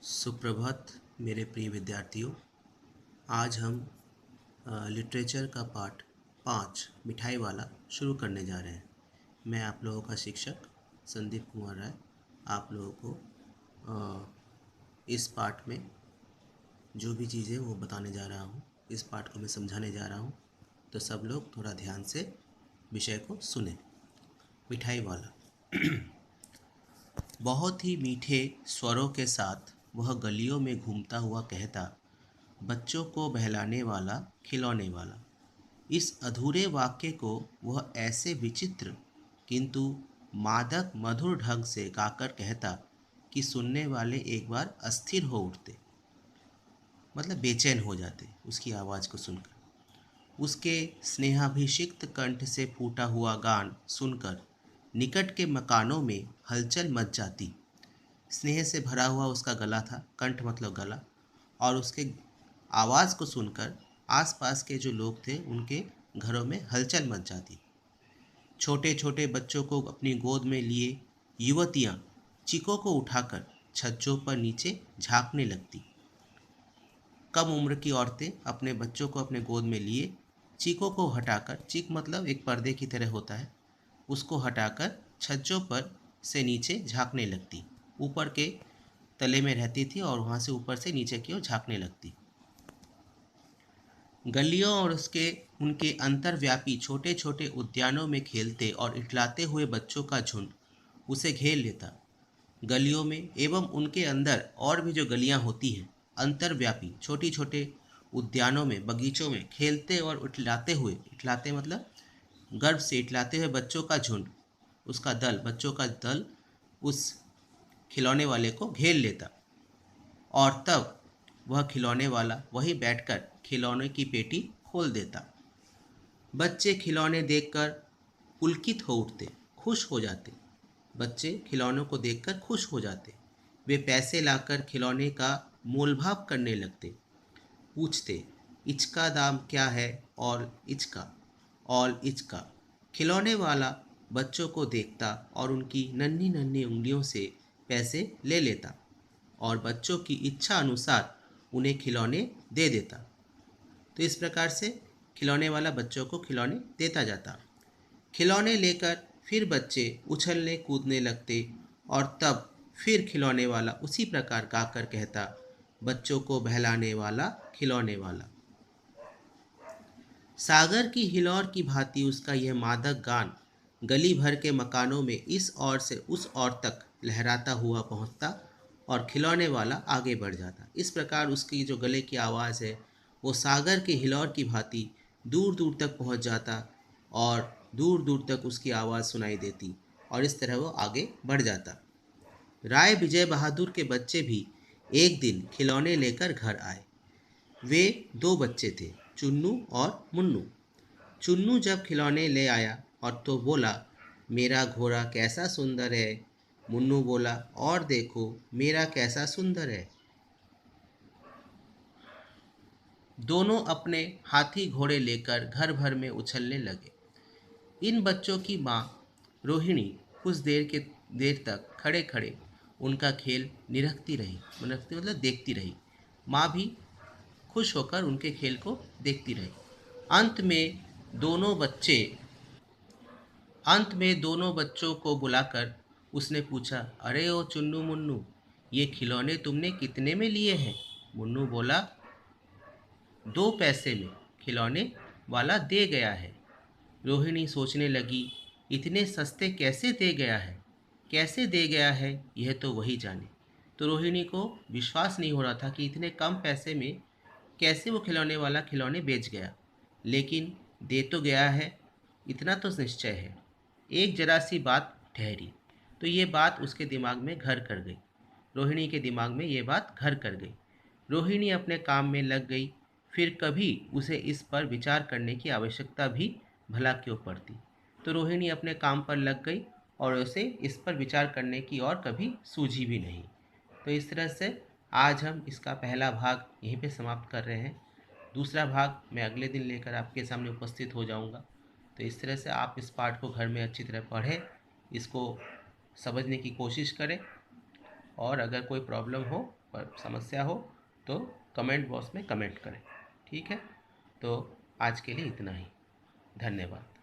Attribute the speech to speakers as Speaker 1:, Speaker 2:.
Speaker 1: सुप्रभात मेरे प्रिय विद्यार्थियों। आज हम लिटरेचर का पाठ 5 मिठाई वाला शुरू करने जा रहे हैं। मैं आप लोगों का शिक्षक संदीप कुमार राय आप लोगों को इस पाठ में जो भी चीज़ें वो बताने जा रहा हूँ, इस पाठ को मैं समझाने जा रहा हूँ, तो सब लोग थोड़ा ध्यान से विषय को सुने। मिठाई वाला। बहुत ही मीठे स्वरों के साथ वह गलियों में घूमता हुआ कहता, बच्चों को बहलाने वाला, खिलौने वाला। इस अधूरे वाक्य को वह ऐसे विचित्र किंतु मादक मधुर ढंग से गाकर कहता कि सुनने वाले एक बार अस्थिर हो उठते, मतलब बेचैन हो जाते उसकी आवाज़ को सुनकर। उसके स्नेहाभिषिक्त कंठ से फूटा हुआ गान सुनकर निकट के मकानों में हलचल मच जाती। स्नेह से भरा हुआ उसका गला था, कंठ मतलब गला, और उसके आवाज़ को सुनकर आसपास के जो लोग थे उनके घरों में हलचल मच जाती। छोटे छोटे बच्चों को अपनी गोद में लिए युवतियाँ चिकों को उठाकर छज्जों पर नीचे झांकने लगती। कम उम्र की औरतें अपने बच्चों को अपने गोद में लिए चीकों को हटाकर, चीक मतलब एक पर्दे की तरह होता है, उसको हटाकर छज्जों पर से नीचे झांकने लगती। ऊपर के तले में रहती थी और वहाँ से ऊपर से नीचे की ओर झांकने लगती। गलियों और उसके उनके अंतर्व्यापी छोटे छोटे उद्यानों में खेलते और इटलाते हुए बच्चों का झुंड उसे घेर लेता। गलियों में एवं उनके अंदर और भी जो गलियां होती हैं, अंतर्व्यापी छोटी छोटे उद्यानों में, बगीचों में खेलते और इटलाते हुए, इटलाते मतलब गर्व से इटलाते हुए बच्चों का झुंड, उसका दल, बच्चों का दल उस खिलौने वाले को घेर लेता। और तब वह खिलौने वाला वहीं बैठकर खिलौने की पेटी खोल देता। बच्चे खिलौने देखकर पुलकित हो उठते, खुश हो जाते। बच्चे खिलौनों को देखकर खुश हो जाते। वे पैसे लाकर खिलौने का मोलभाव करने लगते। पूछते, इसका दाम क्या है और इसका। खिलौने वाला बच्चों को देखता और उनकी नन्ही नन्ही उंगलियों से पैसे ले लेता और बच्चों की इच्छा अनुसार उन्हें खिलौने दे देता। तो इस प्रकार से खिलौने वाला बच्चों को खिलौने देता जाता। खिलौने लेकर फिर बच्चे उछलने कूदने लगते और तब फिर खिलौने वाला उसी प्रकार गाकर कहता, बच्चों को बहलाने वाला, खिलौने वाला। सागर की हिलोर की भांति उसका यह मादक गान गली भर के मकानों में इस ओर से उस ओर तक लहराता हुआ पहुंचता और खिलौने वाला आगे बढ़ जाता। इस प्रकार उसकी जो गले की आवाज़ है वो सागर के हिलोर की भांति दूर दूर तक पहुंच जाता और दूर दूर तक उसकी आवाज़ सुनाई देती और इस तरह वो आगे बढ़ जाता। राय विजय बहादुर के बच्चे भी एक दिन खिलौने लेकर घर आए। वे दो बच्चे थे, चुन्नू और मुन्नू। चुन्नू जब खिलौने ले आया और तो बोला, मेरा घोड़ा कैसा सुंदर है। मुन्नू बोला, और देखो मेरा कैसा सुंदर है। दोनों अपने हाथी घोड़े लेकर घर भर में उछलने लगे। इन बच्चों की माँ रोहिणी कुछ देर तक खड़े खड़े उनका खेल निरखती रही। निरखती मतलब देखती रही। माँ भी खुश होकर उनके खेल को देखती रही। अंत में दोनों बच्चे अंत में दोनों बच्चों को बुलाकर उसने पूछा, अरे ओ चुन्नू मुन्नू, ये खिलौने तुमने कितने में लिए हैं। मुन्नू बोला, 2 पैसे में खिलौने वाला दे गया है। रोहिणी सोचने लगी, इतने सस्ते कैसे दे गया है, कैसे दे गया है, यह तो वही जाने। तो रोहिणी को विश्वास नहीं हो रहा था कि इतने कम पैसे में कैसे वो खिलौने वाला खिलौने बेच गया, लेकिन दे तो गया है, इतना तो निश्चय है। एक जरा सी बात ठहरी तो ये बात उसके दिमाग में घर कर गई। रोहिणी के दिमाग में ये बात घर कर गई। रोहिणी अपने काम में लग गई। फिर कभी उसे इस पर विचार करने की आवश्यकता भी भला क्यों पड़ती। तो रोहिणी अपने काम पर लग गई और उसे इस पर विचार करने की और कभी सूझी भी नहीं। तो इस तरह से आज हम इसका पहला भाग यहीं पे समाप्त कर रहे हैं। दूसरा भाग मैं अगले दिन लेकर आपके सामने उपस्थित हो जाऊंगा। तो इस तरह से आप इस पाठ को घर में अच्छी तरह पढ़ें, इसको समझने की कोशिश करें और अगर कोई प्रॉब्लम हो और समस्या हो तो कमेंट बॉक्स में कमेंट करें। ठीक है, तो आज के लिए इतना ही। धन्यवाद।